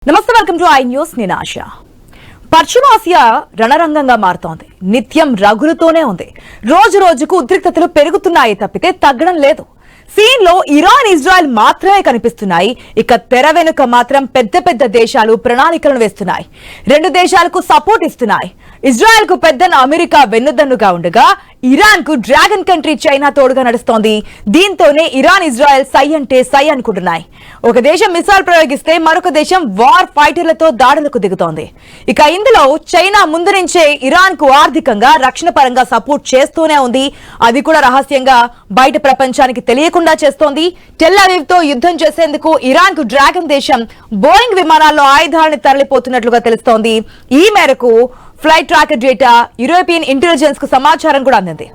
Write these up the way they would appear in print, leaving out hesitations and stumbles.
నమస్తే, welcome to I news. నేను ఆశ. పశ్చిమాసియా రణరంగంగా మారుతోంది. నిత్యం రగులుతోనే ఉంది. రోజు రోజుకు ఉద్రిక్తతలు పెరుగుతున్నాయి తప్పితే తగ్గడం లేదు. సీన్ లో ఇరాన్, ఇజ్రాయెల్ మాత్రమే కనిపిస్తున్నాయి. ఇక తెర వెనుక మాత్రం పెద్ద పెద్ద దేశాలు ప్రణాళికలను వేస్తున్నాయి. రెండు దేశాలకు సపోర్ట్ ఇస్తున్నాయి. ఇజ్రాయెల్ కు పెద్దన అమెరికా వెన్నుదన్నుగా ఉండగా ఇరాన్ కు డ్రాగన్ కంట్రీ చైనా తోడుగా నడుస్తోంది. దీంతోనే ఇరాన్, ఇజ్రాయెల్ సై అంటే సై అనుకుంటున్నాయి. ఒక దేశం మిసైల్ ప్రయోగిస్తే మరొక దేశం వార్ ఫైటర్లతో దాడులకు దిగుతోంది. ఇక ఇందులో చైనా ముందు నుంచే ఇరాన్ కు ఆర్థికంగా, రక్షణ పరంగా సపోర్ట్ చేస్తూనే ఉంది. అది కూడా రహస్యంగా బయట ప్రపంచానికి తెలియకుండా చేస్తోంది. టెల్ అవీవ్ తో యుద్ధం చేసేందుకు ఇరాన్ కు డ్రాగన్ దేశం బోయింగ్ విమానాల్లో ఆయుధాలను తరలిపోతున్నట్లుగా తెలుస్తోంది. ఈ మేరకు flight tracker data, European intelligence కు సమాచారం కూడా అందింది.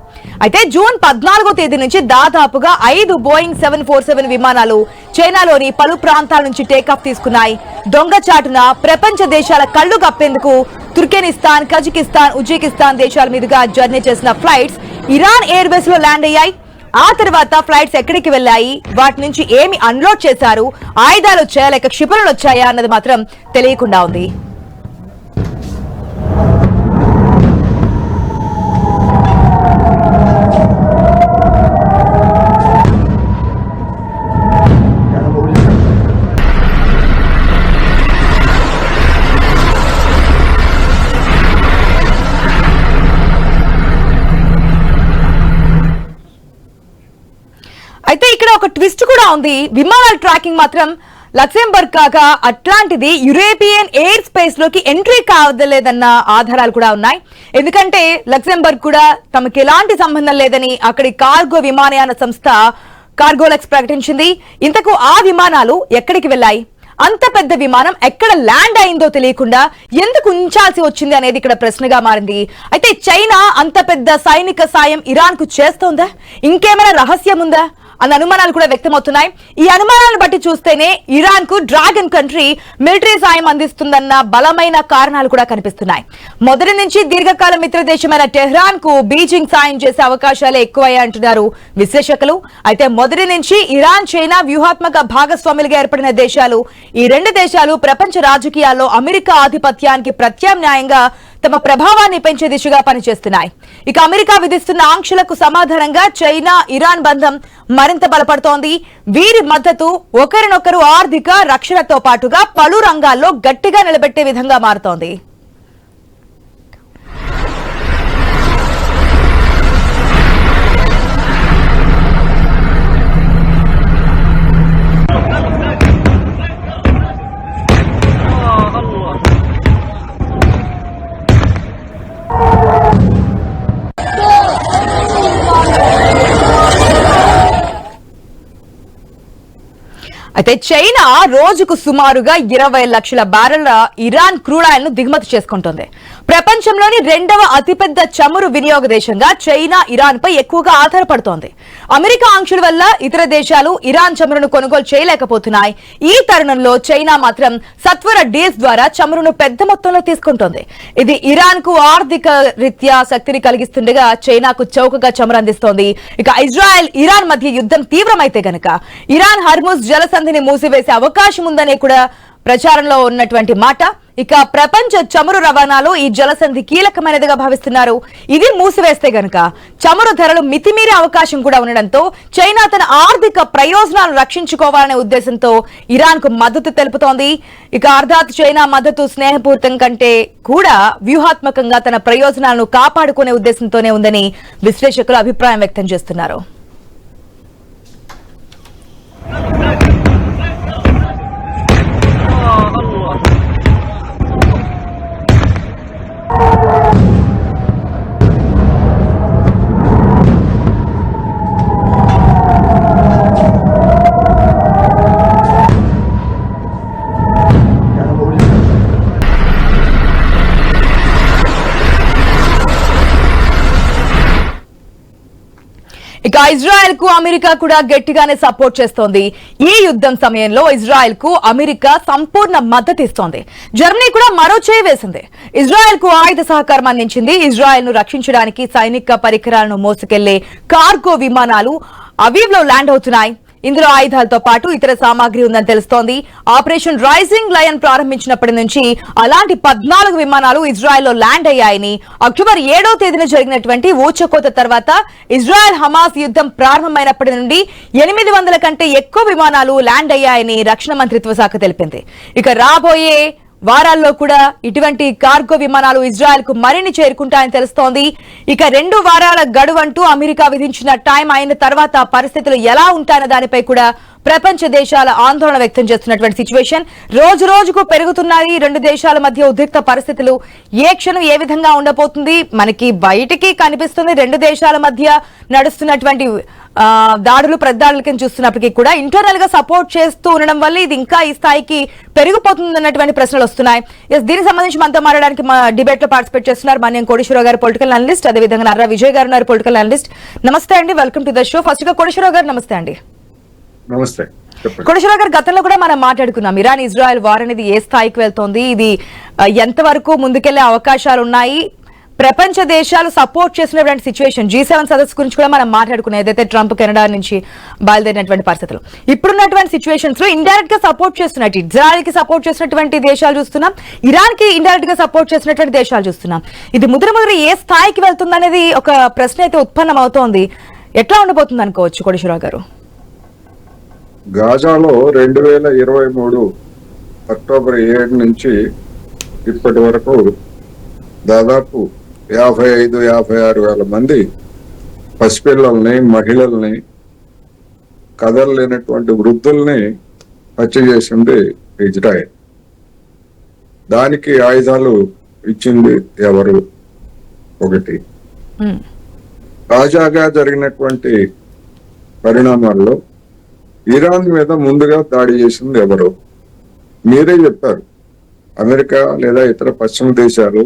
అయితే జూన్ 14వ తేదీ నుంచి దాదాపుగా 5 బోయింగ్ 747 విమానాలు చైనాలోని పలు ప్రాంతాల నుంచి టేకాఫ్ తీసుకున్నాయి. దొంగచాటున ప్రపంచ దేశాల కళ్లు కప్పేందుకు తుర్కెనిస్తాన్, కజకిస్తాన్, ఉజ్బెకిస్తాన్ దేశాల మీదుగా జర్నీ చేసిన ఫ్లైట్స్ ఇరాన్ ఎయిర్ బేస్ లో ల్యాండ్ అయ్యాయి. ఆ తర్వాత ఫ్లైట్స్ ఎక్కడికి వెళ్లాయి, వాటి నుంచి ఏమి అన్లోడ్ చేశారు, ఆయుధాలు వచ్చాయా లేక క్షిపణులు వచ్చాయా అన్నది మాత్రం తెలియకుండా ఉంది. అయితే ఇక్కడ ఒక ట్విస్ట్ కూడా ఉంది. విమానాల ట్రాకింగ్ మాత్రం లక్సెంబర్గ్ కాగా అట్లాంటిది యూరోపియన్ ఎయిర్ స్పేస్ లోకి ఎంట్రీ కావలేదన్న ఆధారాలు కూడా ఉన్నాయి. ఎందుకంటే లక్సెంబర్గ్ కూడా తమకు ఎలాంటి సంబంధం లేదని అక్కడి కార్గో విమానయాన సంస్థ కార్గోలెక్స్ ప్రకటించింది. ఇంతకు ఆ విమానాలు ఎక్కడికి వెళ్లాయి, అంత పెద్ద విమానం ఎక్కడ ల్యాండ్ అయిందో తెలియకుండా ఎందుకు ఉంచాల్సి వచ్చింది అనేది ఇక్కడ ప్రశ్నగా మారింది. అయితే చైనా అంత పెద్ద సైనిక సాయం ఇరాన్ కు చేస్తోందా, ఇంకేమైనా రహస్యం ఉందా అన్న అనుమానాలు కూడా వ్యక్తమవుతున్నాయి. ఈ అనుమానాలను బట్టి చూస్తేనే ఇరాన్ కు డ్రాగన్ కంట్రీ మిలిటరీ సాయం అందిస్తుందన్న బలమైన కారణాలు కూడా కనిపిస్తున్నాయి. మొదటి నుంచి దీర్ఘకాల మిత్ర దేశమైన టెహ్రాన్ కు బీజింగ్ సాయం చేసే అవకాశాలే ఎక్కువయ్యాయంటున్నారు విశ్లేషకులు. అయితే మొదటి నుంచి ఇరాన్, చైనా వ్యూహాత్మక భాగస్వాములుగా ఏర్పడిన దేశాలు. ఈ రెండు దేశాలు ప్రపంచ రాజకీయాల్లో అమెరికా ఆధిపత్యానికి ప్రత్యామ్నాయంగా తమ ప్రభావాన్ని పెంచే దిశగా పనిచేస్తున్నాయి. ఇక అమెరికా విధిస్తున్న ఆంక్షలకు సమాధానంగా చైనా, ఇరాన్ బంధం మరింత బలపడుతోంది. వీరి మద్దతు ఒకరినొకరు ఆర్థిక, రక్షణతో పాటుగా పలు రంగాల్లో గట్టిగా నిలబెట్టే విధంగా మారుతోంది. అయితే చైనా రోజుకు సుమారుగా 20 లక్షల బ్యారెళ్ల ఇరాన్ క్రూడ్ ఆయిల్ ను దిగుమతి చేసుకుంటోంది. ప్రపంచంలోని 2వ అతిపెద్ద చమురు వినియోగ దేశంగా చైనా ఇరాన్ పై ఎక్కువగా ఆధారపడుతోంది. అమెరికా ఆంక్షల వల్ల ఇతర దేశాలు ఇరాన్ చమురును కొనుగోలు చేయలేకపోతున్నాయి. ఈ తరుణంలో చైనా మాత్రం సత్వర డీల్స్ ద్వారా చమురును పెద్ద మొత్తంలో తీసుకుంటోంది. ఇది ఇరాన్ కు ఆర్థిక రీత్యా శక్తిని కలిగిస్తుండగా చైనాకు చౌకగా చమురు అందిస్తోంది. ఇక ఇజ్రాయెల్, ఇరాన్ మధ్య యుద్ధం తీవ్రమైతే గనక ఇరాన్ హర్ముజ్ జలసంధిని మూసివేసే అవకాశం ఉందనే కూడా ప్రచారంలో ఉన్నటువంటి మాట. ఇక ప్రపంచ చమురు రవాణాలో ఈ జలసంధి కీలకమైనదిగా భావిస్తున్నారు. ఇది మూసివేస్తే గనక చమురు ధరలు మితిమీరే అవకాశం కూడా ఉండడంతో చైనా తన ఆర్థిక ప్రయోజనాలను రక్షించుకోవాలనే ఉద్దేశంతో ఇరాన్ కు మద్దతు తెలుపుతోంది. ఇక అర్ధాత్ చైనా మద్దతు స్నేహపూరితం కంటే కూడా వ్యూహాత్మకంగా తన ప్రయోజనాలను కాపాడుకునే ఉద్దేశంతోనే ఉందని విశ్లేషకులు అభిప్రాయం వ్యక్తం చేస్తున్నారు. ఇక ఇజ్రాయెల్ కు అమెరికా కూడా గట్టిగానే సపోర్ట్ చేస్తోంది. ఈ యుద్ధం సమయంలో ఇజ్రాయెల్ కు అమెరికా సంపూర్ణ మద్దతు ఇస్తోంది. జర్మనీ కూడా మరో చేయి వేసింది. ఇజ్రాయెల్ కు ఆయుధ సహకారం అందించింది. ఇజ్రాయెల్ ను రక్షించడానికి సైనిక పరికరాలను మోసుకెళ్లే కార్గో విమానాలు అవీవ్ లో ల్యాండ్ అవుతున్నాయి. ఇందులో ఆయుధాలతో పాటు ఇతర సామాగ్రి ఉందని తెలుస్తోంది. ఆపరేషన్ రైజింగ్ లయన్ ప్రారంభించినప్పటి నుంచి అలాంటి 14 విమానాలు ఇజ్రాయెల్లో ల్యాండ్ అయ్యాయని, అక్టోబర్ 7వ తేదీన జరిగినటువంటి ఊచకోత తర్వాత ఇజ్రాయెల్ హమాస్ యుద్ధం ప్రారంభమైనప్పటి నుండి 800 కంటే ఎక్కువ విమానాలు ల్యాండ్ అయ్యాయని రక్షణ మంత్రిత్వ శాఖ తెలిపింది. ఇక రాబోయే వారాల్లో కూడా ఇటువంటి కార్గో విమానాలు ఇజ్రాయెల్ కు మరిన్ని చేరుకుంటాయని తెలుస్తోంది. ఇక 2 వారాల గడువు అంటూ అమెరికా విధించిన టైం అయిన తర్వాత పరిస్థితులు ఎలా ఉంటాయన్న దానిపై కూడా ప్రపంచ దేశాల ఆందోళన వ్యక్తం చేస్తున్నటువంటి సిచ్యువేషన్. రోజు రోజుకు పెరుగుతున్నాయి 2 దేశాల మధ్య ఉద్రిక్త పరిస్థితులు. ఏ క్షణం ఏ విధంగా ఉండబోతుంది మనకి బయటికి కనిపిస్తుంది. 2 దేశాల మధ్య నడుస్తున్నటువంటి దాడులు ప్రతిదాడుల కింద చూస్తున్నప్పటికీ కూడా ఇంటర్నల్ గా సపోర్ట్ చేస్తూ ఉండడం వల్ల ఇది ఇంకా ఈ స్థాయికి పెరిగిపోతుంది అన్నటువంటి ప్రశ్నలు వస్తున్నాయి. దీనికి సంబంధించి మనతో మాట్లాడడానికి మా డిబేట్ లో పార్టిసిపేట్ చేస్తున్నారు మన్యం కోటేశ్వరరావు గారు, పొలిటికల్ అనలిస్ట్, అదేవిధంగా నర్రా విజయ్ గారు ఉన్నారు, పొలిటికల్ అనలిస్ట్. నమస్తే అండి, welcome to the show. First గా కోటేశ్వరరావు గారు నమస్తే అండి. నమస్తే కోటేశ్వరరావు గారు, గతంలో కూడా మనం మాట్లాడుకున్నాం ఇరాన్ ఇజ్రాయెల్ వార్ అనేది ఏ స్థాయికి వెళ్తోంది, ఇది ఎంతవరకు ముందుకెళ్లే అవకాశాలు ఉన్నాయి, ప్రపంచ దేశాలు సపోర్ట్ చేసినటువంటి సిచ్యువేషన్, G7 సదస్సు గురించి కూడా మనం మాట్లాడుకున్నాం, ఏదైతే ట్రంప్ కెనడా నుంచి బయలుదేరినటువంటి పరిస్థితులు. ఇప్పుడున్నటువంటి సిచ్యువేషన్స్ లో ఇండైరెక్ట్ గా సపోర్ట్ చేస్తున్నట్టు ఇజ్రాయెల్ కి సపోర్ట్ చేసినటువంటి దేశాలు చూస్తున్నాం, ఇరాన్ కి ఇండైరెక్ట్ గా సపోర్ట్ చేసినటువంటి దేశాలు చూస్తున్నాం. ఇది ముదురు ఏ స్థాయికి వెళ్తుంది అనేది ఒక ప్రశ్న అయితే ఉత్పన్నం అవుతోంది. ఎట్లా ఉండబోతుంది అనుకోవచ్చు కోటేశ్వరరావు గారు? గాజాలో 2023 అక్టోబర్ 7 నుంచి ఇప్పటి వరకు దాదాపు 55-56 వేల మంది పసిపిల్లల్ని, మహిళల్ని, కదలలేనటువంటి వృద్ధుల్ని హత్య చేసింది ఇజ్రాయెల్. దానికి ఆయుధాలు ఇచ్చింది ఎవరు? ఒకటి. తాజాగా జరిగినటువంటి పరిణామాల్లో ఇరాన్ మీద ముందుగా దాడి చేసింది ఎవరు? మీరే చెప్పారు, అమెరికా లేదా ఇతర పశ్చిమ దేశాలు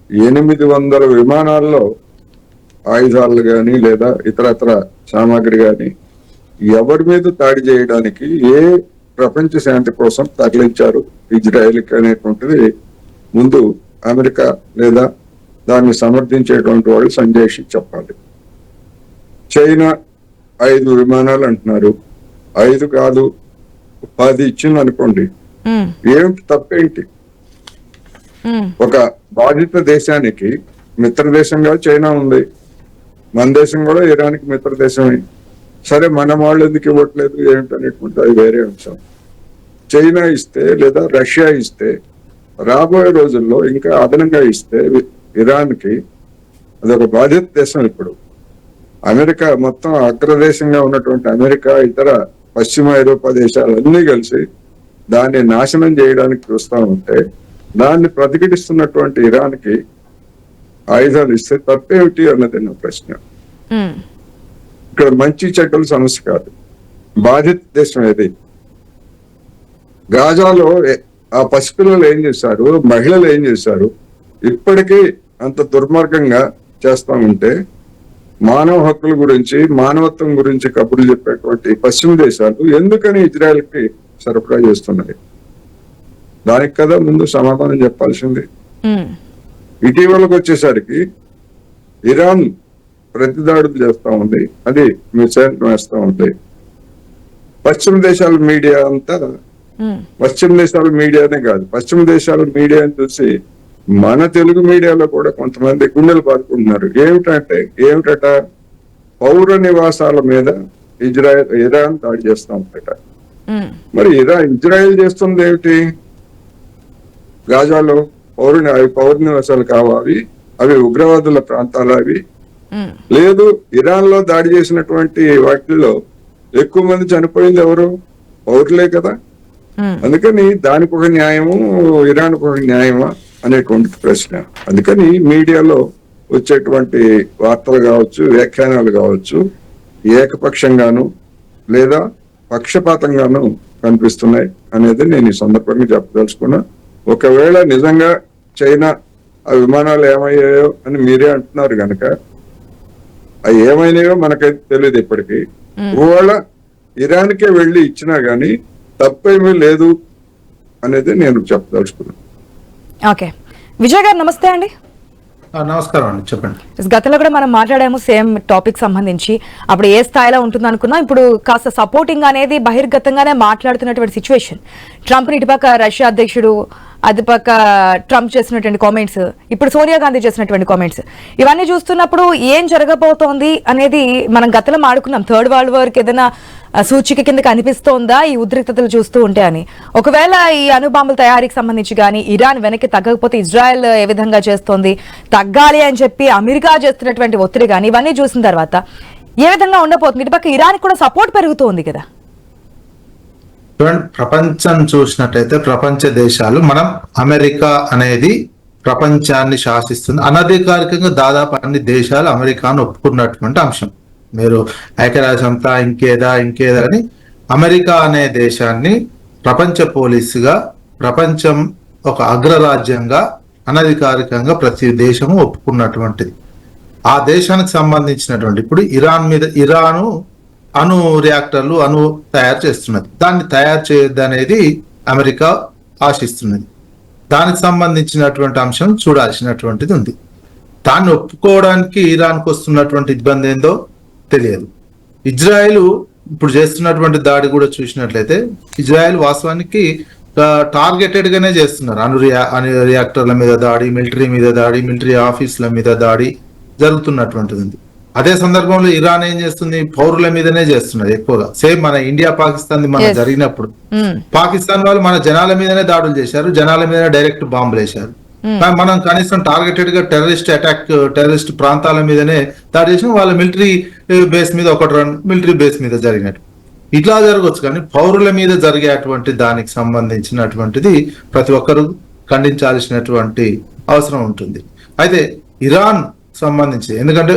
800 విమానాల్లో ఆయుధాలు కానీ లేదా ఇతరత్ర సామాగ్రి కానీ ఎవరి మీద దాడి చేయడానికి, ఏ ప్రపంచ శాంతి కోసం తరలించారు ఇజ్రాయెల్కి అనేటువంటిది ముందు అమెరికా లేదా దాన్ని సమర్థించేటువంటి వాళ్ళు సంజయ్ చెప్పాలి. చైనా 5 విమానాలు అంటున్నారు, 5 కాదు 10 ఇచ్చింది అనుకోండి, ఏమిటి తప్పేంటి? ఒక బాధిత దేశానికి మిత్ర దేశంగా చైనా ఉంది, మన దేశం కూడా ఇరాన్కి మిత్ర దేశమే. సరే, మన వాళ్ళు ఎందుకు ఇవ్వట్లేదు ఏమిటనేటువంటి అది వేరే అంశం. చైనా ఇస్తే లేదా రష్యా ఇస్తే, రాబోయే రోజుల్లో ఇంకా అదనంగా ఇస్తే ఇరాన్కి అదొక బాధిత దేశం. ఇప్పుడు అమెరికా మొత్తం అగ్రదేశంగా ఉన్నటువంటి అమెరికా, ఇతర పశ్చిమ ఐరోపా దేశాలన్నీ కలిసి దాన్ని నాశనం చేయడానికి చూస్తూ ఉంటే, దాన్ని ప్రతిఘటిస్తున్నటువంటి ఇరాన్కి ఆయుధాలు ఇస్తే తప్పేమిటి అన్నది నా ప్రశ్న. ఇక్కడ మంచి చెడ్డల సమస్య కాదు, బాధిత దేశం ఏది? గాజాలో ఆ పసిపిల్లలు ఏం చేశారు, మహిళలు ఏం చేశారు? ఇప్పటికీ అంత దుర్మార్గంగా చేస్తా ఉంటే మానవ హక్కుల గురించి, మానవత్వం గురించి కబుర్లు చెప్పేటువంటి పశ్చిమ దేశాలు ఎందుకని ఇజ్రాయెల్కి సరఫరా చేస్తున్నాయి? దానికి కదా ముందు సమాధానం చెప్పాల్సింది. ఇటీవలకు వచ్చేసరికి ఇరాన్ ప్రతిదాడులు చేస్తా ఉంది, అది మిసైల్ వేస్తా ఉంది. పశ్చిమ దేశాల మీడియా అంతా, పశ్చిమ దేశాల మీడియానే కాదు, పశ్చిమ దేశాల మీడియాని చూసి మన తెలుగు మీడియాలో కూడా కొంతమంది గుండెలు బాదుకుంటున్నారు. ఏమిటట? పౌర నివాసాల మీద ఇరాన్ దాడి చేస్తా ఉందట. మరి ఇజ్రాయెల్ చేస్తుంది ఏమిటి? గాజాలో పౌర నివాసాలు కావాలి, అవి ఉగ్రవాదుల ప్రాంతాలు అవి. లేదు, ఇరాన్ లో దాడి చేసినటువంటి వాటిల్లో ఎక్కువ మంది చనిపోయింది ఎవరు? పౌరులే కదా. అందుకని దానికి ఒక న్యాయము, ఇరాన్ ఒక న్యాయమా అనేటువంటి ప్రశ్న. అందుకని మీడియాలో వచ్చేటువంటి వార్తలు కావచ్చు, వ్యాఖ్యానాలు కావచ్చు, ఏకపక్షంగాను లేదా పక్షపాతంగాను కనిపిస్తున్నాయి అనేది నేను ఈ సందర్భంగా చెప్పదలుచుకున్నా. ఒకవేళ నిజంగా చైనా ఆ విమానాలు ఏమయ్యాయో అని మీరే అంటున్నారు కనుక, అవి ఏమైనాయో మనకైతే తెలియదు ఇప్పటికీ. ఒకవేళ ఇరాన్కే వెళ్ళి ఇచ్చినా గానీ తప్పేమీ లేదు అనేది నేను చెప్పదలుచుకున్నాను. ఓకే, విజయ్ గారు నమస్తే అండి. నమస్కారం అండి, చెప్పండి. గతంలో కూడా మనం మాట్లాడాము సేమ్ టాపిక్ సంబంధించి. అప్పుడు ఏ స్థాయిలో ఉంటుంది అనుకున్నా, ఇప్పుడు కాస్త సపోర్టింగ్ అనేది బహిర్గతంగానే మాట్లాడుతున్నటువంటి సిచ్యువేషన్. ట్రంప్ ఇటుపక్క రష్యా అధ్యక్షుడు, అటుపక్క ట్రంప్ చేసినటువంటి కామెంట్స్, ఇప్పుడు సోనియా గాంధీ చేసినటువంటి కామెంట్స్, ఇవన్నీ చూస్తున్నప్పుడు ఏం జరగబోతోంది అనేది మనం గతంలో ఆడుకున్నాం. థర్డ్ వరల్డ్ వార్కి ఏదైనా సూచిక కిందకి అనిపిస్తోందా ఈ ఉద్రిక్తతలు చూస్తూ ఉంటే అని. ఒకవేళ ఈ అణుబాంబుల తయారీకి సంబంధించి కానీ ఇరాన్ వెనక్కి తగ్గకపోతే ఇజ్రాయెల్ ఏ విధంగా చేస్తోంది, తగ్గాలి అని చెప్పి అమెరికా చేస్తున్నటువంటి ఒత్తిడి కానీ ఇవన్నీ చూసిన తర్వాత ఏ విధంగా ఉండబోతుంది? ఇటుపక్క ఇరాన్ కూడా సపోర్ట్ పెరుగుతోంది కదా. ప్రపంచం చూసినట్టయితే ప్రపంచ దేశాలు, మనం అమెరికా అనేది ప్రపంచాన్ని శాసిస్తుంది. అనధికారికంగా దాదాపు అన్ని దేశాలు అమెరికాను ఒప్పుకున్నటువంటి అంశం. మీరు ఐక్యరాజ్యంతా ఇంకేదా అని అమెరికా అనే దేశాన్ని ప్రపంచ పోలీసుగా, ప్రపంచం ఒక అగ్రరాజ్యంగా అనధికారికంగా ప్రతి దేశము ఒప్పుకున్నటువంటిది. ఆ దేశానికి సంబంధించినటువంటి ఇప్పుడు ఇరాను అణు రియాక్టర్లు తయారు చేస్తున్నది. దాన్ని తయారు చేయొద్దు అనేది అమెరికా ఆశిస్తున్నది. దానికి సంబంధించినటువంటి అంశం చూడాల్సినటువంటిది ఉంది. దాన్ని ఒప్పుకోవడానికి ఇరాన్కు వస్తున్నటువంటి ఇబ్బంది ఏందో తెలియదు. ఇజ్రాయెల్ ఇప్పుడు చేస్తున్నటువంటి దాడి కూడా చూసినట్లయితే ఇజ్రాయెల్ వాస్తవానికి టార్గెటెడ్ గానే చేస్తున్నారు. అణు రియాక్టర్ల మీద దాడి, మిలిటరీ మీద దాడి, మిలిటరీ ఆఫీసుల మీద దాడి జరుగుతున్నటువంటిది ఉంది. అదే సందర్భంలో ఇరాన్ ఏం చేస్తుంది, పౌరుల మీదనే చేస్తున్నది ఎక్కువగా. సేమ్ మన ఇండియా పాకిస్తాన్ మన జరిగినప్పుడు పాకిస్తాన్ వాళ్ళు మన జనాల మీదనే దాడులు చేశారు, జనాల మీదనే డైరెక్ట్ బాంబులు వేశారు. మనం కనీసం టార్గెటెడ్ గా టెర్రరిస్ట్ ప్రాంతాల మీదనే దాడి చేసిన, వాళ్ళ మిలిటరీ బేస్ మీద మిలిటరీ బేస్ మీద జరిగినట్టు ఇట్లా జరగవచ్చు. కానీ పౌరుల మీద జరిగేటువంటి దానికి సంబంధించినటువంటిది ప్రతి ఒక్కరు ఖండించాల్సినటువంటి అవసరం ఉంటుంది. అయితే ఇరాన్ సంబంధించి, ఎందుకంటే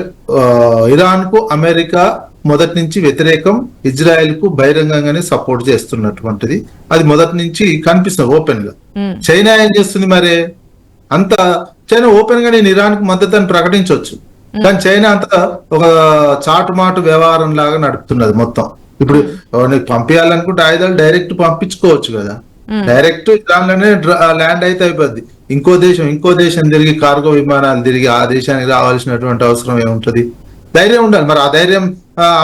ఇరాన్ కు అమెరికా మొదటి నుంచి వ్యతిరేకం, ఇజ్రాయెల్ కు బహిరంగంగానే సపోర్ట్ చేస్తున్నటువంటిది అది మొదటి నుంచి కనిపిస్తుంది ఓపెన్ గా. చైనా ఏం చేస్తుంది మరి? చైనా ఓపెన్ గా నేను ఇరాన్ కు మద్దతుని ప్రకటించవచ్చు, కానీ చైనా అంతా ఒక చాటుమాటు వ్యవహారం లాగా నడుపుతున్నది మొత్తం. ఇప్పుడు నీకు పంపించాలనుకుంటే ఆయుధాలు డైరెక్ట్ పంపించుకోవచ్చు కదా, డైరెక్ట్ ఇరాన్ లోనే ల్యాండ్ అయితే అయిపోద్ది. ఇంకో దేశం తిరిగి కార్గో విమానాలు తిరిగి ఆ దేశానికి రావాల్సినటువంటి అవసరం ఏముంటది? ధైర్యం ఉండాలి. మరి ఆ ధైర్యం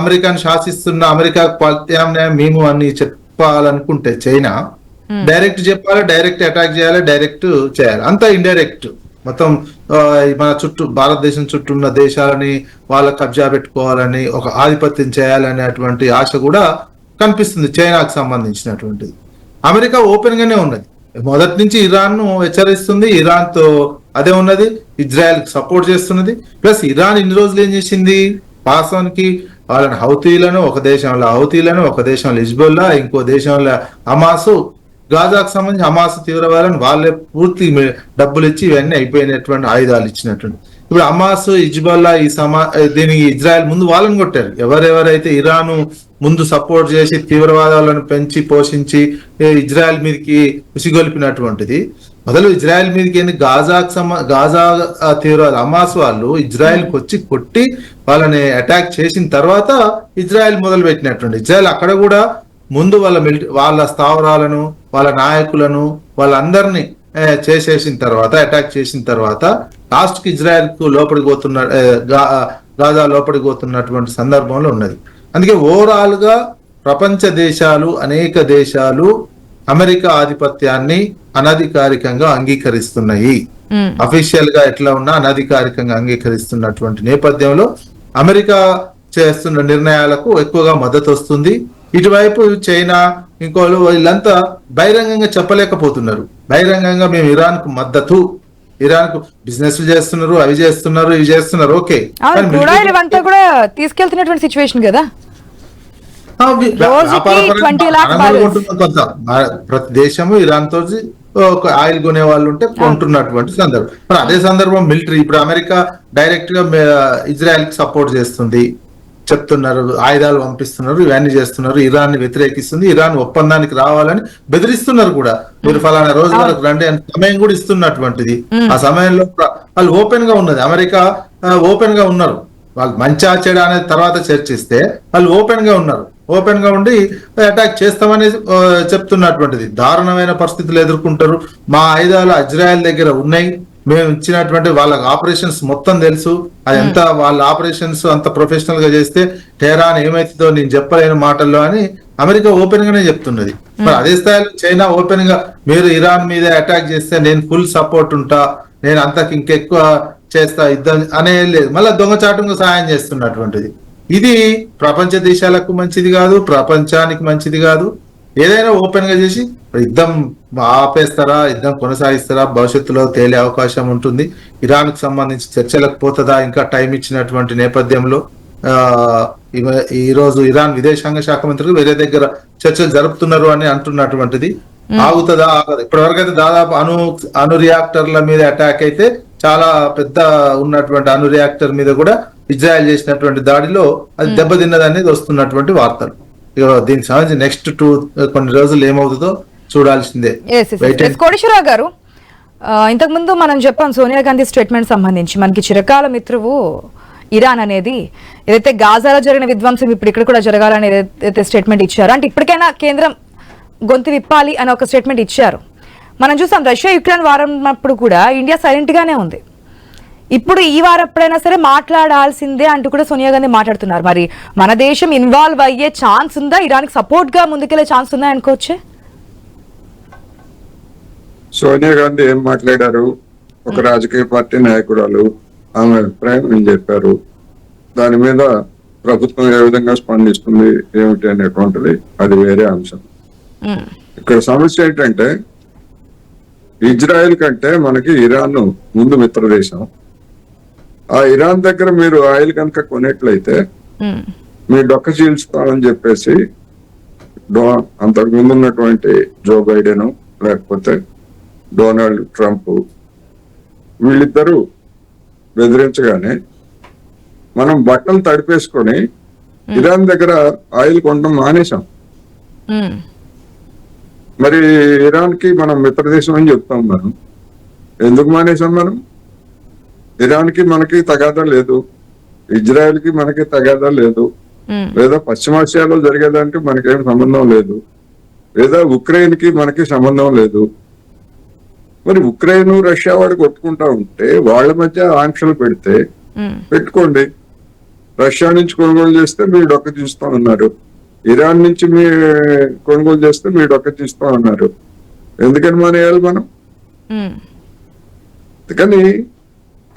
అమెరికాను శాసిస్తున్న అమెరికాకు ప్రత్యామ్నాయం మేము అని చెప్పాలనుకుంటే చైనా డైరెక్ట్ చెప్పాలి, డైరెక్ట్ అటాక్ చేయాలి, డైరెక్ట్ చేయాలి. అంతా ఇండైరెక్ట్ మొత్తం మన చుట్టూ భారతదేశం చుట్టూ ఉన్న దేశాలని వాళ్ళ కబ్జా పెట్టుకోవాలని, ఒక ఆధిపత్యం చేయాలనేటువంటి ఆశ కూడా కనిపిస్తుంది చైనాకు సంబంధించినటువంటిది. అమెరికా ఓపెన్ గానే ఉన్నది, మొదటి నుంచి ఇరాన్ ను హెచ్చరిస్తుంది, ఇరాన్ తో అదే ఉన్నది, ఇజ్రాయెల్ కి సపోర్ట్ చేస్తున్నది. ప్లస్ ఇరాన్ ఇన్ని రోజులు ఏం చేసింది, వాస్తవానికి వాళ్ళని ఒక దేశంలో హిజ్బుల్లా, ఇంకో దేశంలో హమాసు, గాజాకు సంబంధించి హమాస్ తీవ్రవాదులను వాళ్ళే పూర్తి డబ్బులు ఇచ్చి ఇవన్నీ అయిపోయినటువంటి ఆయుధాలు ఇచ్చినటువంటి. ఇప్పుడు హమాస్, హిజ్బుల్లా దీనికి ఇజ్రాయెల్ ముందు వాళ్ళని కొట్టారు. ఎవరెవరైతే ఇరాను ముందు సపోర్ట్ చేసి తీవ్రవాదాలను పెంచి పోషించి ఇజ్రాయెల్ మీదకి ఉసిగొల్పినటువంటిది, మొదలు ఇజ్రాయెల్ మీదకి గాజా తీవ్రవాద హమాస్ వాళ్ళు ఇజ్రాయెల్కి వచ్చి కొట్టి వాళ్ళని అటాక్ చేసిన తర్వాత ఇజ్రాయెల్ మొదలు పెట్టినటువంటి. ఇజ్రాయెల్ అక్కడ కూడా ముందు వాళ్ళ స్థావరాలను, వాళ్ళ నాయకులను, వాళ్ళందరినీ చేసేసిన తర్వాత, అటాక్ చేసిన తర్వాత లాస్ట్ కి ఇజ్రాయెల్ కు గాజా లోపలికి పోతున్నటువంటి సందర్భంలో ఉన్నది. అందుకే ఓవరాల్ గా ప్రపంచ దేశాలు, అనేక దేశాలు అమెరికా ఆధిపత్యాన్ని అనధికారికంగా అంగీకరిస్తున్నాయి. అఫీషియల్ గా ఎట్లా ఉన్నా అనధికారికంగా అంగీకరిస్తున్నటువంటి నేపథ్యంలో అమెరికా చేస్తున్న నిర్ణయాలకు ఎక్కువగా మద్దతు వస్తుంది. ఇటువైపు చైనా, ఇంకోళ్ళు వీళ్ళంతా బహిరంగంగా చెప్పలేకపోతున్నారు. బహిరంగంగా మేము ఇరాన్ కు మద్దతు, ఇరాన్ కు బిజినెస్ చేస్తున్నారు, అవి చేస్తున్నారు, ఇవి చేస్తున్నారు, ఓకే. తీసుకెళ్తున్నటువంటి సిచ్యువేషన్ కదా, కొంత ప్రతి దేశము ఇరాన్ తో ఒక ఆయిల్ కొనే వాళ్ళు ఉంటే కొంటున్నటువంటి సందర్భం. మరి అదే సందర్భం మిలిటరీ, ఇప్పుడు అమెరికా డైరెక్ట్ గా ఇజ్రాయెల్ కి సపోర్ట్ చేస్తుంది, చెప్తున్నారు, ఆయుధాలు పంపిస్తున్నారు, ఇవన్నీ చేస్తున్నారు, ఇరాన్ ని వ్యతిరేకిస్తుంది, ఇరాన్ ఒప్పందానికి రావాలని బెదిరిస్తున్నారు కూడా. మీరు ఫలానా రోజు వరకు రండి అని సమయం కూడా ఇస్తున్నటువంటిది. ఆ సమయంలో వాళ్ళు ఓపెన్ గా ఉన్నది, అమెరికా ఓపెన్ గా ఉన్నారు. వాళ్ళు మంచి చెడు అనేది తర్వాత చర్చిస్తే వాళ్ళు ఓపెన్ గా ఉండి అటాక్ చేస్తామని చెప్తున్నటువంటిది. దారుణమైన పరిస్థితులు ఎదుర్కొంటారు. మా ఆయుధాలు ఇజ్రాయెల్ దగ్గర ఉన్నాయి, మేము ఇచ్చినటువంటి వాళ్ళకి ఆపరేషన్స్ మొత్తం తెలుసు, అది ఎంత వాళ్ళ ఆపరేషన్స్ అంత ప్రొఫెషనల్ గా చేస్తే టెహరాన్ ఏమైతుందో నేను చెప్పలేని మాటల్లో అని అమెరికా ఓపెన్ గానే చెప్తున్నది. మరి అదే స్థాయిలో చైనా ఓపెన్ గా మీరు ఇరాన్ మీద అటాక్ చేస్తే నేను ఫుల్ సపోర్ట్ ఉంటా, నేను అంతకు ఇంకెక్కువ చేస్తా యుద్ధం అనే లేదు, మళ్ళీ దొంగచాటుగా సహాయం చేస్తున్నటువంటిది. ఇది ప్రపంచ దేశాలకు మంచిది కాదు, ప్రపంచానికి మంచిది కాదు. ఏదైనా ఓపెన్ గా చేసి యుద్ధం ఆపేస్తారా, యుద్ధం కొనసాగిస్తారా, భవిష్యత్తులో తేలే అవకాశం ఉంటుంది. ఇరాన్ కు సంబంధించి చర్చలకు పోతుందా ఇంకా టైం ఇచ్చినటువంటి నేపథ్యంలో ఈ రోజు ఇరాన్ విదేశాంగ శాఖ మంత్రులు వేరే దగ్గర చర్చలు జరుపుతున్నారు అని అంటున్నటువంటిది. ఆగుతుందా ఆగదు. ఇప్పటివరకు అయితే దాదాపు అణు రియాక్టర్ల మీద అటాక్ అయితే చాలా పెద్ద ఉన్నటువంటి అణు రియాక్టర్ మీద కూడా ఇజ్రాయెల్ చేసినటువంటి దాడిలో అది దెబ్బతిన్నది అనేది వస్తున్నటువంటి వార్తలు. దీనికి సంబంధించి నెక్స్ట్ కొన్ని రోజులు ఏమవుతుందో చూడాల్సిందే. కోటేశ్వరరావు గారు, ఇంతకు ముందు మనం చెప్పాం సోనియా గాంధీ స్టేట్మెంట్ సంబంధించి మనకి చిరకాల మిత్రువు ఇరాన్ అనేది ఏదైతే గాజాలో జరిగిన విధ్వంసం ఇప్పుడు ఇక్కడ కూడా జరగాలని ఏదైతే స్టేట్మెంట్ ఇచ్చారో, అంటే ఇప్పటికైనా కేంద్రం గొంతు విప్పాలి అని ఒక స్టేట్మెంట్ ఇచ్చారు. మనం చూసాం రష్యా యుక్రెయిన్ వారం అప్పుడు కూడా ఇండియా సైలెంట్ గానే ఉంది. ఇప్పుడు ఈ వారం ఎప్పుడైనా సరే మాట్లాడాల్సిందే అంటూ కూడా సోనియా గాంధీ మాట్లాడుతున్నారు. మరి మన దేశం ఇన్వాల్వ్ అయ్యే ఛాన్స్ ఉందా, ఇరాన్కి సపోర్ట్ గా ముందుకెళ్లే ఛాన్స్ ఉందా అనుకోవచ్చే? సోనియా గాంధీ ఏం మాట్లాడారు? ఒక రాజకీయ పార్టీ నాయకురాలు, ఆమె అభిప్రాయం ఏం చెప్పారు, దాని మీద ప్రభుత్వం ఏ విధంగా స్పందిస్తుంది ఏమిటి అనేటువంటిది అది వేరే అంశం. ఇక్కడ సమస్య ఏంటంటే ఇజ్రాయెల్ కంటే మనకి ఇరాన్ ముందు మిత్ర దేశం. ఆ ఇరాన్ దగ్గర మీరు ఆయిల్ కనుక కొనేట్లయితే మీ డొక్క చీల్చుతామని చెప్పేసి అంతకు ముందు ఉన్నటువంటి జో బైడెన్ లేకపోతే డొనాల్డ్ ట్రంప్ వీళ్ళిద్దరూ బెదిరించగానే మనం బట్టలు తడిపేసుకొని ఇరాన్ దగ్గర ఆయిల్ కొనడం మానేశాం. మరి ఇరాన్ కి మనం మిత్రదేశం అని చెప్తాం. మనం ఎందుకు మానేశాం? మనం ఇరాన్ కి మనకి తగాదా లేదు, ఇజ్రాయెల్ కి మనకి తగాదా లేదు, లేదా పశ్చిమాసియాలో జరిగేదానికి మనకేం సంబంధం లేదు, లేదా ఉక్రెయిన్ కి మనకి సంబంధం లేదు. మరి ఉక్రెయిన్ రష్యా వాడు కొట్టుకుంటా ఉంటే వాళ్ళ మధ్య ఆంక్షలు పెడితే పెట్టుకోండి. రష్యా నుంచి కొనుగోలు చేస్తే మీరు డొక్క చూస్తా ఉన్నారు, ఇరాన్ నుంచి మీ కొనుగోలు చేస్తే మీరు డొక్క చూస్తా ఉన్నారు. ఎందుకని మానేయాలి మనం? కానీ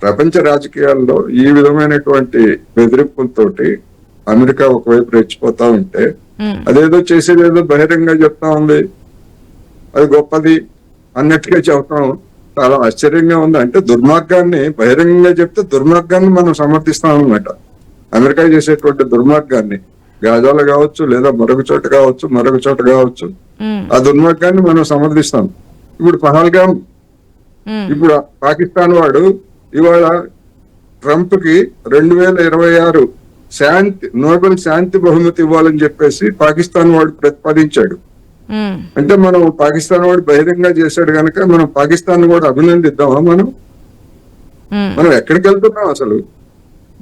ప్రపంచ రాజకీయాల్లో ఈ విధమైనటువంటి బెదిరింపులతోటి అమెరికా ఒకవైపు రెచ్చిపోతా ఉంటే అదేదో చేసేదేదో బహిరంగ చెప్తా ఉంది, అది గొప్పది అన్నట్టుగా చెప్తాం. చాలా ఆశ్చర్యంగా ఉంది. అంటే దుర్మార్గాన్ని బహిరంగంగా చెప్తే దుర్మార్గాన్ని మనం సమర్థిస్తాం అన్నమాట. అమెరికా చేసేటువంటి దుర్మార్గాన్ని గాజాలు కావచ్చు, లేదా మరొక చోట కావచ్చు, ఆ దుర్మార్గాన్ని మనం సమర్థిస్తాం. ఇప్పుడు పహల్గామ్, ఇప్పుడు పాకిస్తాన్ వాడు ఇవాళ ట్రంప్ కి 2026 నోబెల్ శాంతి బహుమతి ఇవ్వాలని చెప్పేసి పాకిస్తాన్ వాడు ప్రతిపాదించాడు. అంటే మనం పాకిస్తాన్ వాడు బహిరంగ చేశాడు కనుక మనం పాకిస్తాన్ కూడా అభినందిద్దామా? మనం ఎక్కడికి వెళ్తున్నాం అసలు?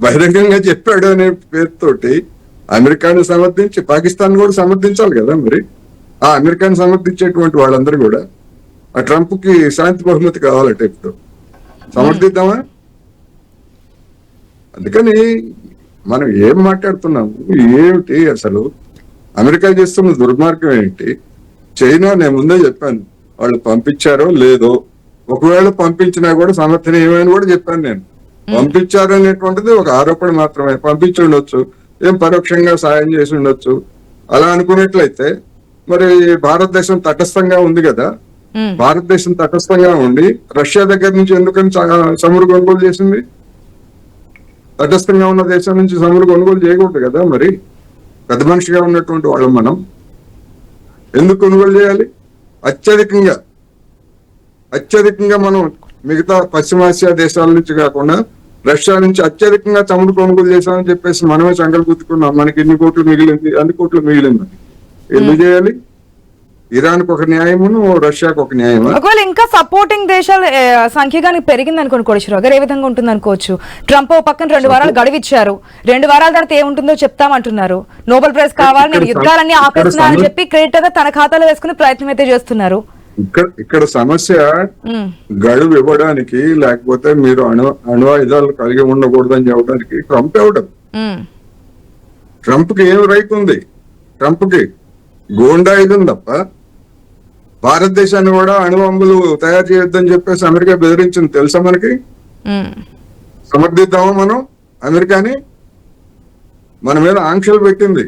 బహిరంగంగా చెప్పాడు అనే పేరుతోటి అమెరికాను సమర్థించి పాకిస్తాన్ కూడా సమర్థించాలి కదా. మరి ఆ అమెరికాను సమర్థించేటువంటి వాళ్ళందరూ కూడా ఆ ట్రంప్ కి శాంతి బహుమతి కావాలంటే ఇప్పుడు సమర్థిద్దామా? అందుకని మనం ఏం మాట్లాడుతున్నాము, ఏమిటి అసలు? అమెరికా చేస్తున్న దుర్మార్గం ఏంటి? చైనా నేను ముందే చెప్పాను, వాళ్ళు పంపించారో లేదో, ఒకవేళ పంపించినా కూడా సమర్థనీయమని కూడా చెప్పాను నేను. పంపించారు అనేటువంటిది ఒక ఆరోపణ మాత్రమే. పంపించి ఉండొచ్చు, ఏం పరోక్షంగా సాయం చేసి ఉండొచ్చు. అలా అనుకున్నట్లయితే మరి భారతదేశం తటస్థంగా ఉంది కదా. భారతదేశం తటస్థంగా ఉండి రష్యా దగ్గర నుంచి ఎందుకని చమురు కొనుగోలు చేసింది? తటస్థంగా ఉన్న దేశం నుంచి చమురు కొనుగోలు చేయకూడదు కదా. మరి పెద్ద మనిషిగా ఉన్నటువంటి వాళ్ళు మనం ఎందుకు కొనుగోలు చేయాలి? అత్యధికంగా మనం మిగతా పశ్చిమాసియా దేశాల నుంచి కాకుండా రష్యా నుంచి అత్యధికంగా చమురు కొనుగోలు చేశామని చెప్పేసి మనమే సంకల్పం గుర్తుకున్నాం. మనకి అన్ని కోట్లు మిగిలింది. ఎందుకు చేయాలి? ఇరాన్ కు ఒక న్యాయమును, రష్యాకు ఒక న్యాయము. ఒకవేళ ఇంకా సపోర్టింగ్ దేశాల సంఖ్య కానీ పెరిగింది అనుకోండి కోటేశ్వరరావు గారు, ఏ విధంగా ఉంటుంది అనుకోవచ్చు? ట్రంప్ పక్కన 2 వారాలు గడువిచ్చారు, 2 వారాల తర్వాత ఏముంటుందో చెప్తామంటున్నారు. నోబెల్ ప్రైజ్ కావాలని యుద్ధాలన్నీ ఆపేస్తున్నా అని చెప్పి క్రెడిట్ గా తన ఖాతాలో వేసుకునే ప్రయత్నం అయితే చేస్తున్నారు. ఇక్కడ సమస్య ఉమ్, గడువు ఇవ్వడానికి, లేకపోతే మీరు అణ్వాయుధాలు కలిగి ఉండకూడదని చెప్పడానికి ట్రంప్ ఇవ్వడం. ఉమ్, ట్రంప్ కి ఏం రైట్ ఉంది? ట్రంప్ కి గూండాయుధం తప్ప భారతదేశాన్ని కూడా అణుబాంబులు తయారు చేయొద్దని చెప్పేసి అమెరికా బెదిరించింది తెలుసా మనకి? ఉమ్, సమర్థిద్దామా మనం అమెరికాని? మన మీద ఆంక్షలు పెట్టింది.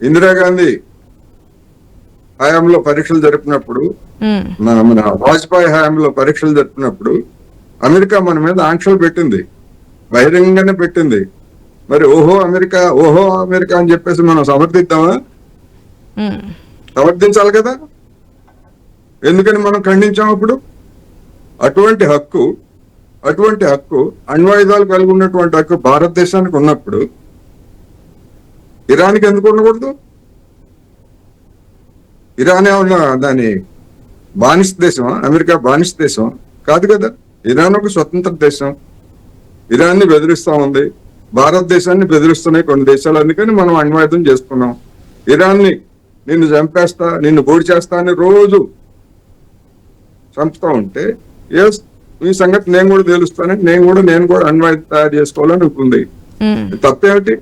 ఇందిరాగాంధీ హయాంలో పరీక్షలు జరిపినప్పుడు, ఉమ్, మన వాజ్పేయి హయాంలో పరీక్షలు జరిపినప్పుడు అమెరికా మన మీద ఆంక్షలు పెట్టింది, బహిరంగంగానే పెట్టింది. మరి ఓహో అమెరికా అని చెప్పేసి మనం సమర్థిద్దామా? ఉమ్, సమర్థించాలి కదా. ఎందుకని మనం ఖండించాం అప్పుడు? అటువంటి హక్కు అణ్వాయుధాలు కలిగి ఉన్నటువంటి హక్కు భారతదేశానికి ఉన్నప్పుడు ఇరాన్కి ఎందుకు ఉండకూడదు? ఇరాన్ ఏమన్నా దాని బానిస దేశమా? అమెరికా బానిస దేశం కాదు కదా. ఇరాన్ ఒక స్వతంత్ర దేశం. ఇరాన్ని బెదిరిస్తా ఉంది, భారతదేశాన్ని బెదిరిస్తున్నాయి కొన్ని దేశాలు. అందుకని మనం అణ్వాయుధం చేసుకున్నాం. ఇరాన్ని నిన్ను చంపేస్తా, నిన్ను పొడి చేస్తా అని రోజు చంపుతా ఉంటే ఎస్ ఈ సంగతి నేను కూడా తెలుస్తానని నేను కూడా అణ్వాయుధం తయారు చేసుకోవాలని ఉంటుంది. ఉమ్, తప్పేమిటి?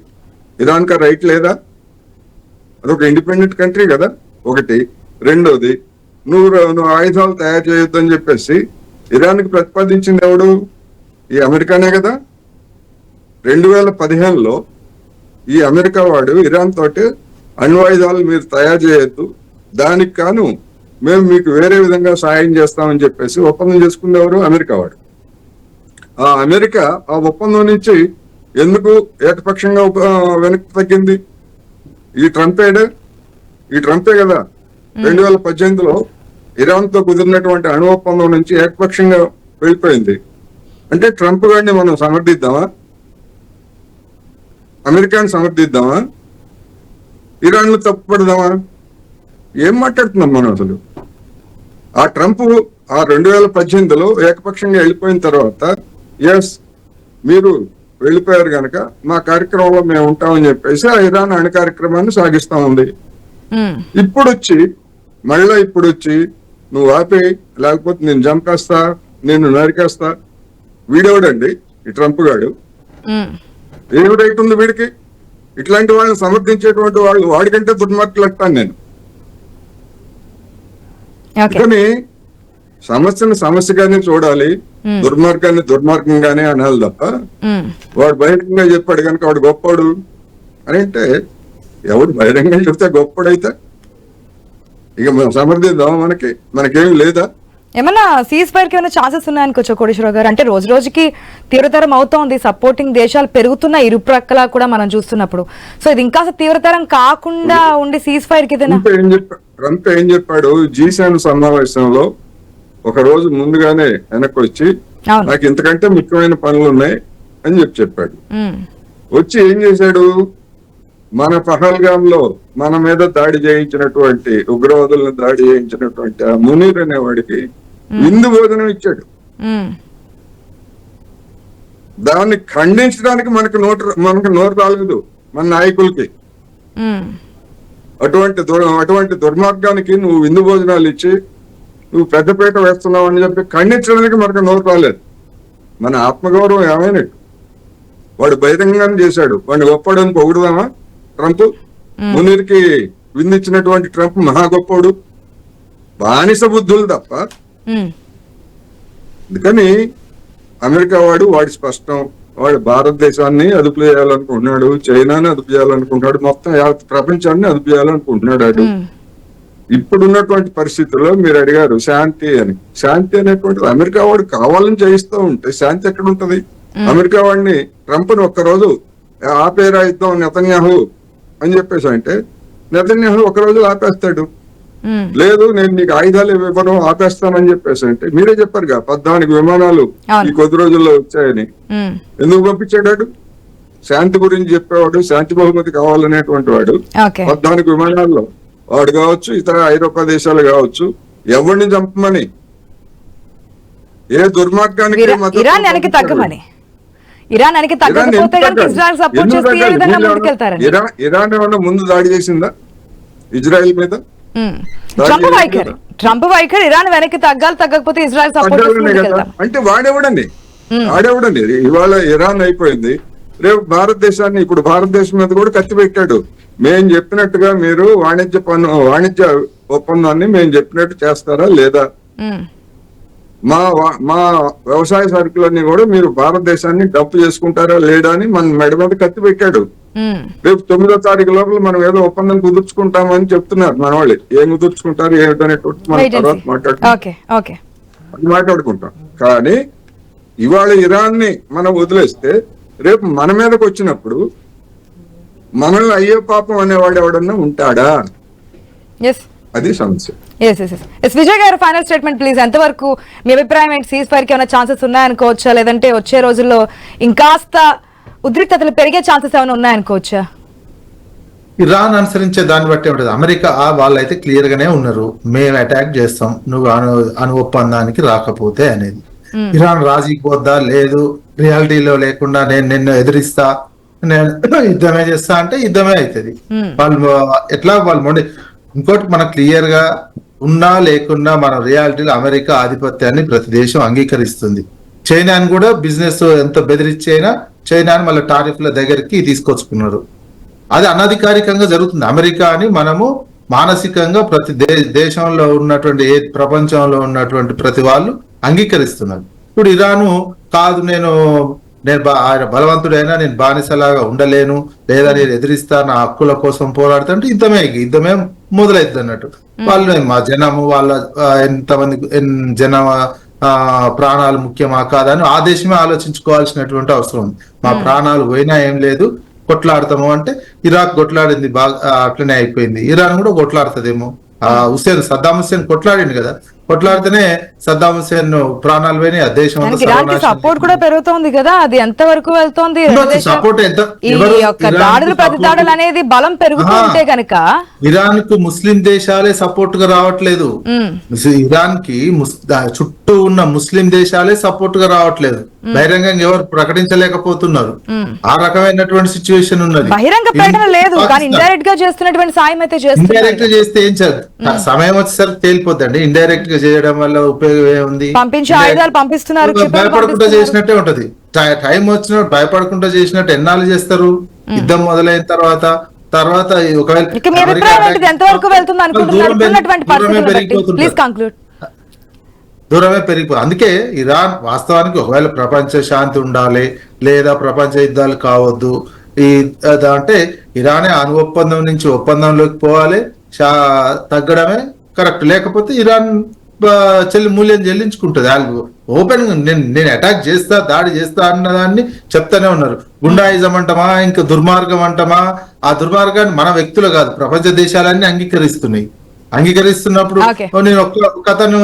ఇరాన్ కా రైట్ లేదా? అదొక ఇండిపెండెంట్ కంట్రీ కదా. ఒకటి. రెండోది, నువ్వు ఆయుధాలు తయారు చేయొద్దని చెప్పేసి ఇరాన్కి ప్రతిపాదించింది ఎవడు? ఈ అమెరికానే కదా. 2015లో ఈ అమెరికా వాడు ఇరాన్ తోటి అణ్వాయుధాలు మీరు తయారు చేయొద్దు, దానికి కాను మేము మీకు వేరే విధంగా సాయం చేస్తామని చెప్పేసి ఒప్పందం చేసుకుంది ఎవరు? అమెరికా వాడు. ఆ అమెరికా ఆ ఒప్పందం నుంచి ఎందుకు ఏకపక్షంగా వెనక్కి తగ్గింది? ఈ ట్రంపే కదా 2018లో ఇరాన్ తో కుదిరినటువంటి అణు ఒప్పందం నుంచి ఏకపక్షంగా వెళ్ళిపోయింది. అంటే ట్రంప్ గారిని మనం సమర్థిద్దామా? అమెరికాని సమర్థిద్దామా? ఇరాన్ ను తప్పుపడదామా? ఏం మాట్లాడుతున్నాం మనం అసలు? ఆ ట్రంప్ ఆ 2018లో ఏకపక్షంగా వెళ్ళిపోయిన తర్వాత ఎస్ మీరు వెళ్ళిపోయారు కనుక మా కార్యక్రమంలో మేము ఉంటామని చెప్పేసి ఆ ఇరాన్ అణు కార్యక్రమాన్ని సాగిస్తా ఉంది. ఉమ్, ఇప్పుడు వచ్చి నువ్వు ఆపే, లేకపోతే నేను చంపేస్తా, నేను నరికేస్తా. వీడెవడండి ఈ ట్రంప్ గాడు? ఉమ్, ఏం రైట్ ఉంది వీడికి? ఇట్లాంటి వాళ్ళని సమర్థించేటువంటి వాళ్ళు వాడికంటే దుర్మార్గులు అంటాను నేను. ఓకే. కానీ సమస్యను సమస్యగానే చూడాలి, దుర్మార్గాన్ని దుర్మార్గంగానే అనాలి తప్ప ఉమ్, వాడు బహిరంగంగా చెప్పాడు కనుక వాడు గొప్పవాడు అని అంటే ఎవడు బహిరంగంగా చెప్తే గొప్పవాడైతే ఇక మనం సమర్థిద్దాం? మనకేం లేదా? ఏమన్నా సీజ్ ఫైర్ కి ఏమైనా ఛాన్సెస్ ఉన్నాయనుకోవచ్చు కోటేశ్వరరావు గారు? అంటే రోజు రోజుకి తీవ్రతరం అవుతోంది, సపోర్టింగ్ దేశాలు పెరుగుతున్న ఇరుప్రక్కల కూడా మనం చూస్తున్నప్పుడు. సో ఇది ఇంకా తీవ్రతరం కాకుండా ఉండి సీజ్ ఫైర్ కి ఏదైనా ట్రంప్ ఏం చెప్పాడు? G7 సమావేశంలో ఒక రోజు ముందుగానే వెనక్కి వచ్చి అవును. నాకు ఇంతకంటే ముఖ్యమైన పనులు ఉన్నాయి అని చెప్పాడు. ఉమ్, వచ్చి ఏం చేశాడు? మన పహల్గామ్ మన మీద దాడి చేయించినటువంటి ఉగ్రవాదులను దాడి చేయించినటువంటి ఆ మునీర్ అనేవాడికి విందు భోజనం ఇచ్చాడు. ఉమ్, దాన్ని ఖండించడానికి మనకు నోరు రాలేదు మన నాయకులకి. ఉమ్, అటువంటి దుర్మార్గానికి నువ్వు విందు భోజనాలు ఇచ్చి నువ్వు పెద్దపీట వేస్తున్నావు అని చెప్పి ఖండించడానికి మనకు నోరు రాలేదు. మన ఆత్మగౌరవం ఏమైనట్టు? వాడు బహిరంగంగానే చేశాడు. వాడిని గొప్పడని పొగుడుదామా? ట్రంప్ మునీర్కి విందిచ్చినటువంటి ట్రంప్ మహా గొప్పడు. బానిస బుద్ధులు తప్ప. ఉమ్, అందుకని అమెరికా వాడి స్పష్టం. వాడు భారతదేశాన్ని అదుపు చేయాలనుకుంటున్నాడు, చైనాని అదుపు చేయాలనుకుంటున్నాడు, మొత్తం ప్రపంచాన్ని అదుపు చేయాలనుకుంటున్నాడు. ఇప్పుడున్నటువంటి పరిస్థితుల్లో మీరు అడిగారు శాంతి అనేటువంటిది అమెరికా వాడు కావాలని చేయిస్తూ ఉంటే శాంతి ఎక్కడ ఉంటది? అమెరికా వాడిని ట్రంప్ని ఒక్కరోజు ఆపేరా యుద్ధం నెతన్యాహు అని చెప్పేసి అంటే నెతన్యాహు ఒకరోజు ఆపేస్తాడు. లేదు నేను నీకు ఆయుధాలు ఇవ్వను ఆపేస్తానని చెప్పేసి అంటే మీరే చెప్పారుగా 14 విమానాలు ఈ కొద్ది రోజుల్లో వచ్చాయని. ఎందుకు పంపించాడు? శాంతి గురించి చెప్పేవాడు, శాంతి బహుమతి కావాలనేటువంటి వాడు 14 విమానాల్లో వాడు కావచ్చు, ఇతర ఐరోపా దేశాలు కావచ్చు, ఎవరిని చంపమని, ఏ దుర్మార్గానికి ఇరాన్ వెనక్కి తగ్గమని. ఇరాన్ ఏమన్నా ముందు దాడి చేసిందా ఇజ్రాయెల్ మీద? ట్రంప్ వైఖరి ఇరాన్ వెనక్కి తగ్గకపోతే ఇజ్రాయెల్ సపోర్ట్ అడ్డాలనే కదా. అంటే వాడేవడండి ఇవాళ ఇరాన్ అయిపోయింది, రేపు భారతదేశాన్ని, ఇప్పుడు భారతదేశం మీద కూడా కత్తి పెట్టాడు. మేము చెప్పినట్టుగా మీరు వాణిజ్య ఒప్పందాన్ని మేము చెప్పినట్టు చేస్తారా లేదా, మా వ్యవసాయ సరుకులన్నీ కూడా మీరు భారతదేశాన్ని డప్పు చేసుకుంటారా లేదా అని మన మెడ మీద కత్తి పెట్టాడు. రేపు 9వ తారీఖు లోపల మనం ఏదో ఒప్పందం కుదుర్చుకుంటామని చెప్తున్నారు మన వాళ్ళు. ఏం కుదుర్చుకుంటారు ఏమిటనేటువంటి మనం తర్వాత మాట్లాడుకుంటాం. కానీ ఇవాళ ఇరాన్ ని మనం వదిలేస్తే రేపు మన మీదకి వచ్చినప్పుడు మనల్ని అయ్యే పాపం అనేవాడు ఎవడన్నా ఉంటాడా, అది సమస్య. విజయ్ గారు ఫైనల్ స్టేట్మెంట్ ప్లీజ్. ఎంతవరకు మీ అభిప్రాయం ఏంటి? సీజ్ ఫైర్ కి ఏమైనా ఛాన్సెస్ ఉన్నాయనుకోవచ్చా, లేదంటే వచ్చే రోజుల్లో ఇంకాస్త ఉద్రిక్తతలు పెరిగే ఛాన్సెస్ ఏమైనా ఉన్నాయనుకోవచ్చా? ఇరాన్ అనుసరించే దాన్ని బట్టి ఉంటుంది. అమెరికా వాళ్ళైతే క్లియర్ గానే ఉన్నారు, మేము అటాక్ చేస్తాం నువ్వు అణు ఒప్పందానికి రాకపోతే అనేది. ఇరాన్ రాజీకి పోద్దా, లేదు రియాలిటీలో లేకుండా నేను నిన్ను ఎదిరిస్తా, నేను యుద్ధమే చేస్తా అంటే యుద్ధమే అవుతుంది. వాళ్ళు మొండి. ఇంకోటి మనకు క్లియర్ గా ఉన్నా లేకున్నా మన రియాలిటీలో అమెరికా ఆధిపత్యాన్ని ప్రతి దేశం అంగీకరిస్తుంది. చైనాని కూడా బిజినెస్ ఎంత బెదిరించైనా చైనాని మళ్ళీ టారిఫ్ల దగ్గరికి తీసుకొచ్చుకున్నారు. అది అనధికారికంగా జరుగుతుంది. అమెరికా అని మనము మానసికంగా ప్రతి దేశంలో ఉన్నటువంటి ప్రపంచంలో ఉన్నటువంటి ప్రతి వాళ్ళు అంగీకరిస్తున్నారు. ఇప్పుడు ఇరాను కాదు, నేను ఆయన బలవంతుడైనా నేను బానిసలాగా ఉండలేను, లేదా నేను ఎదిరిస్తా, నా హక్కుల కోసం పోరాడుతుంటే యుద్ధమే మొదలైతుంది అన్నట్టు. వాళ్ళు మా జనము వాళ్ళ ఎంతమంది జనం ప్రాణాలు ముఖ్యమా కాదని ఆ దేశమే ఆలోచించుకోవాల్సినటువంటి అవసరం ఉంది. మా ప్రాణాలు పోయినా ఏం లేదు, కొట్లాడతాము అంటే ఇరాక్ కొట్లాడింది బాగా, అట్లనే అయిపోయింది. ఇరాన్ కూడా కొట్లాడుతుందేమో. సద్దాం హుస్సేన్ కొట్లాడింది కదా, కొట్లాడితేనే సద్దాం హుస్సేన్ ప్రాణాలు పోయినాయి. ఆ దేశం సపోర్ట్ కూడా పెరుగుతోంది కదా, అది ఎంత వరకు వెళ్తోంది? సపోర్ట్ దాడులు అనేది బలం పెరుగుతుంటే గనక ఇరాన్ కు ముస్లిం దేశాలే సపోర్ట్ గా రావట్లేదు. ఇరాన్ కి చుట్టూ ఉన్న ముస్లిం దేశాలే సపోర్ట్ గా రావట్లేదు. బహిరంగంగా ఎవరు ప్రకటించలేకపోతున్నారు. ఆ రకమైనటువంటి సిచ్యువేషన్ ఉన్నది. బహిరంగ ప్రకటన లేదు, కానీ ఇండైరెక్ట్ గా చేస్తున్నటువంటి సాయం అయితే చేస్తున్నారు. ఇండైరెక్ట్ గా చేస్తే ఏం సమయం వచ్చేసరికి తేలిపోద్దండి. ఇండైరెక్ట్ గా చేయడం వల్ల ఉపయోగం ఏముంది? పంపించే ఆయుధాలు పంపిస్తున్నారు, భయపడకుండా చేసినట్టే ఉంటది. టైం వచ్చినప్పుడు భయపడకుండా చేసినట్టు ఎన్నాళ్ళు చేస్తారు? యుద్ధం మొదలైన తర్వాత ఒకవేళ దూరమే పెరిగిపోతుంది. అందుకే ఇరాన్ వాస్తవానికి ఒకవేళ ప్రపంచ శాంతి ఉండాలి, లేదా ప్రపంచ యుద్ధాలు కావద్దు అంటే ఇరానే అణు ఒప్పందం నుంచి ఒప్పందంలోకి పోవాలి, తగ్గడమే కరెక్ట్. లేకపోతే ఇరాన్ మూల్యం చెల్లించుకుంటుంది. వాళ్ళు ఓపెన్ నేను అటాక్ చేస్తా, దాడి చేస్తా అన్నదాన్ని చెప్తానే ఉన్నారు. గుండాయిజం అంటమా, ఇంకా దుర్మార్గం అంటమా? ఆ దుర్మార్గాన్ని మన వ్యక్తులు కాదు, ప్రపంచ దేశాలన్నీ అంగీకరిస్తున్నాయి. అంగీకరిస్తున్నప్పుడు నేను ఒక అతను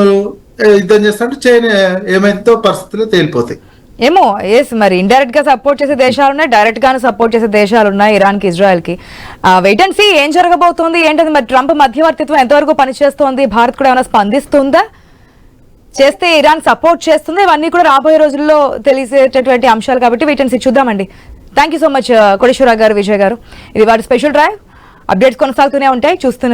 యుద్ధం చేస్తాంటే చైనా ఏమైతే పరిస్థితుల్లో తేలిపోతాయి. ఏమో మరి ఇండైరెక్ట్ గా సపోర్ట్ చేసే దేశాలు ఉన్నాయి, డైరెక్ట్ గానే సపోర్ట్ చేసే దేశాలు ఉన్నాయి ఇరాన్ కి, ఇజ్రాయెల్ కి. వెయిట్ అండ్ సీ ఏం జరగబోతోంది ఏంటది. మరి ట్రంప్ మధ్యవర్తిత్వం ఎంతవరకు పనిచేస్తోంది? భారత్ కూడా ఏమైనా స్పందిస్తుందా? చేస్తే ఇరాన్ సపోర్ట్ చేస్తుంది? ఇవన్నీ కూడా రాబోయే రోజుల్లో తెలిసేటటువంటి అంశాలు కాబట్టి వెయిట్ అండ్ సీ చూద్దామండి. Thank you so much Koteswararao గారు, విజయ్ గారు. ఇది వాటి స్పెషల్ డ్రైవ్. అప్డేట్స్ కొనసాగుతూనే ఉంటాయి, చూస్తూనే